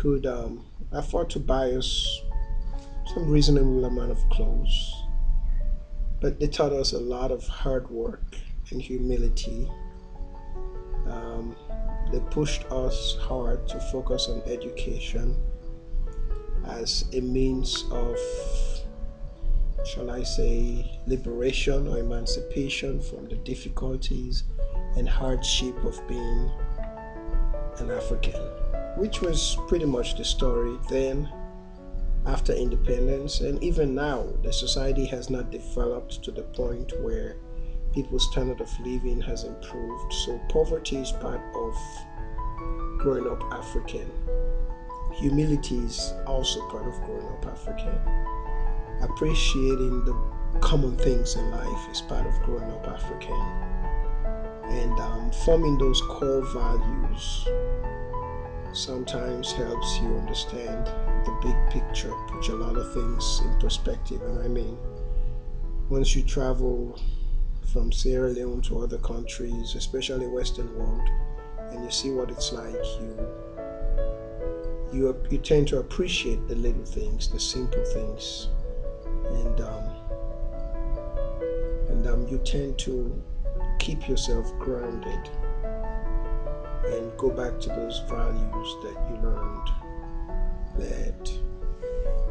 could afford to buy us some reasonable amount of clothes, but they taught us a lot of hard work and humility. Um, they pushed us hard to focus on education as a means of, shall I say, liberation or emancipation from the difficulties and hardship of being an African, which was pretty much the story then after independence. And even now, the society has not developed to the point where people's standard of living has improved. So, poverty is part of growing up African. Humility is also part of growing up African. Appreciating the common things in life is part of growing up African. And forming those core values sometimes helps you understand the big picture, puts a lot of things in perspective. And I mean, once you travel from Sierra Leone to other countries, especially Western world, and you see what it's like, you tend to appreciate the little things, the simple things, and you tend to keep yourself grounded and go back to those values that you learned that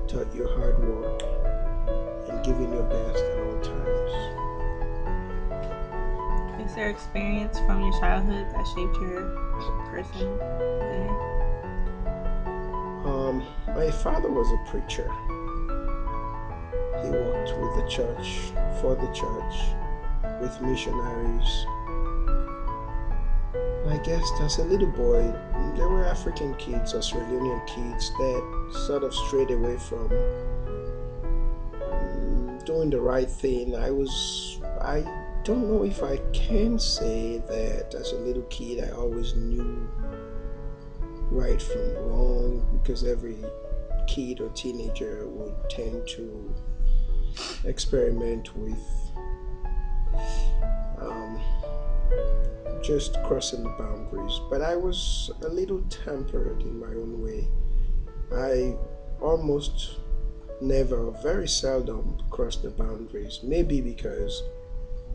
taught you hard work and giving your best at all times. Is there experience from your childhood that shaped your person today? My father was a preacher. He worked with the church, for the church, with missionaries. I guess as a little boy, there were African kids, Australian kids that sort of strayed away from doing the right thing. I don't know if I can say that as a little kid I always knew right from wrong because every kid or teenager would tend to experiment with um, just crossing the boundaries. But I was a little tempered in my own way. I almost never, very seldom crossed the boundaries. Maybe because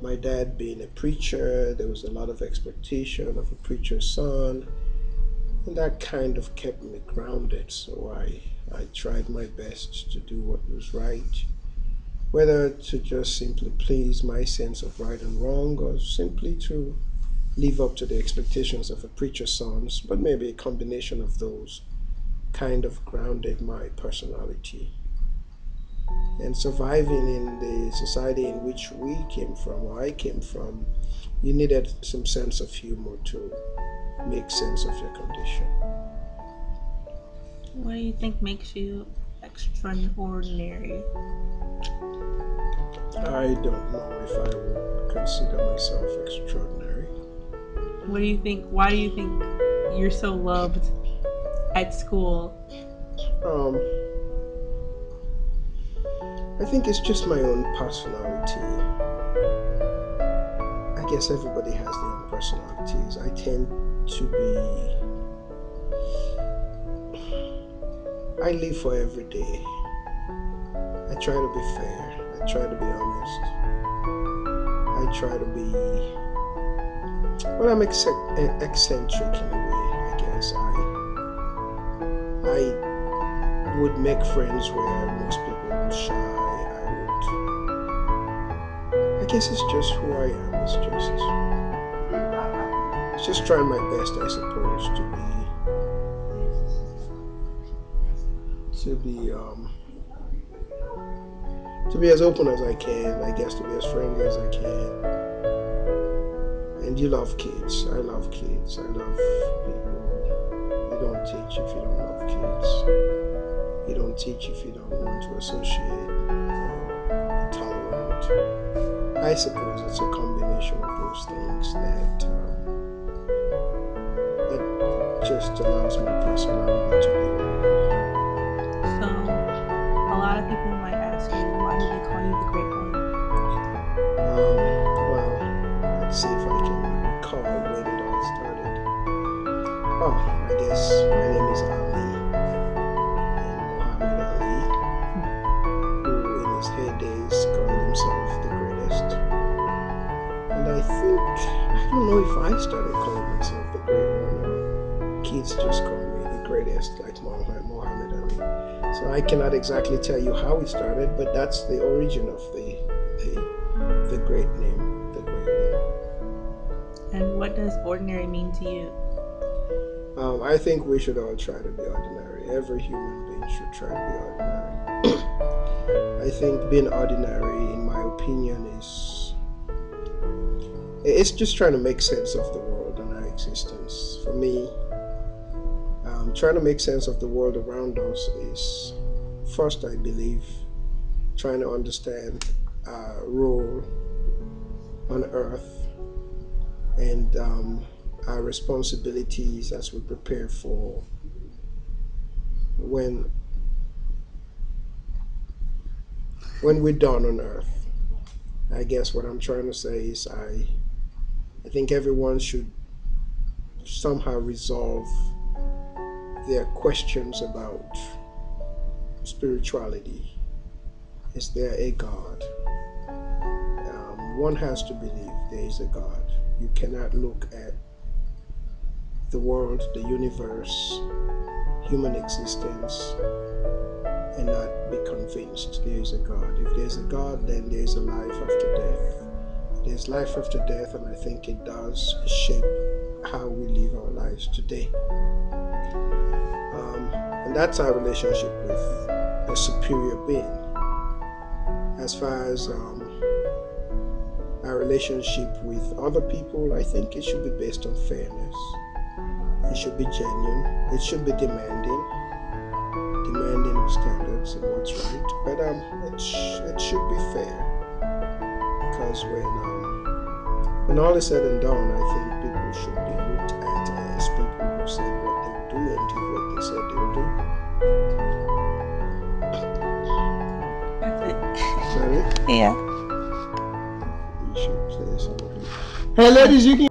my dad being a preacher, there was a lot of expectation of a preacher's son, and that kind of kept me grounded. So I tried my best to do what was right, whether to just simply please my sense of right and wrong or simply to live up to the expectations of a preacher's sons, but maybe a combination of those kind of grounded my personality. And surviving in the society in which we came from, or I came from, you needed some sense of humor to make sense of your condition. What do you think makes you extraordinary? I don't know if I would consider myself extraordinary. What do you think? Why do you think you're so loved at school? Um, I think it's just my own personality. I guess everybody has their own personalities. I tend to I live for every day. I try to be fair. I try to be honest. I try to be, well, I'm eccentric in a way, I guess. I would make friends where most people would shy. I guess it's just who I am. It's just trying my best, I suppose, to be to be as open as I can, I guess, to be as friendly as I can. And you love kids. I love kids. I love people. You don't teach if you don't love kids. You don't teach if you don't want to associate or be tolerant. I suppose it's a combination of those things that just allows my personality to be. So, a lot of people might ask you, why do they call you the Great One? Well, let's see if I can recall when it all started. Oh, I guess my name is Ali. I don't know if I started calling myself the great one. Kids just call me the greatest, like Muhammad Ali. So I cannot exactly tell you how it started, but that's the origin of the great name, the great one. And what does ordinary mean to you? I think we should all try to be ordinary. Every human being should try to be ordinary. I think being ordinary, in my opinion, it's just trying to make sense of the world and our existence. For me, trying to make sense of the world around us is, first, I believe, trying to understand our role on earth and our responsibilities as we prepare for when we're done on earth. I guess what I'm trying to say is I think everyone should somehow resolve their questions about spirituality. Is there a God? One has to believe there is a God. You cannot look at the world, the universe, human existence, and not be convinced there is a God. If there's a God, then there's a life after death. There's life after death, and I think it does shape how we live our lives today. And that's our relationship with a superior being. As far as our relationship with other people, I think it should be based on fairness. It should be genuine. It should be demanding of standards and what's right. But it should be fair, because when all is said and done, I think people should be looked at as people who said what they would do and did what they said they would do. That's it. Is that it? Yeah. You should say something. Hey, ladies, you can.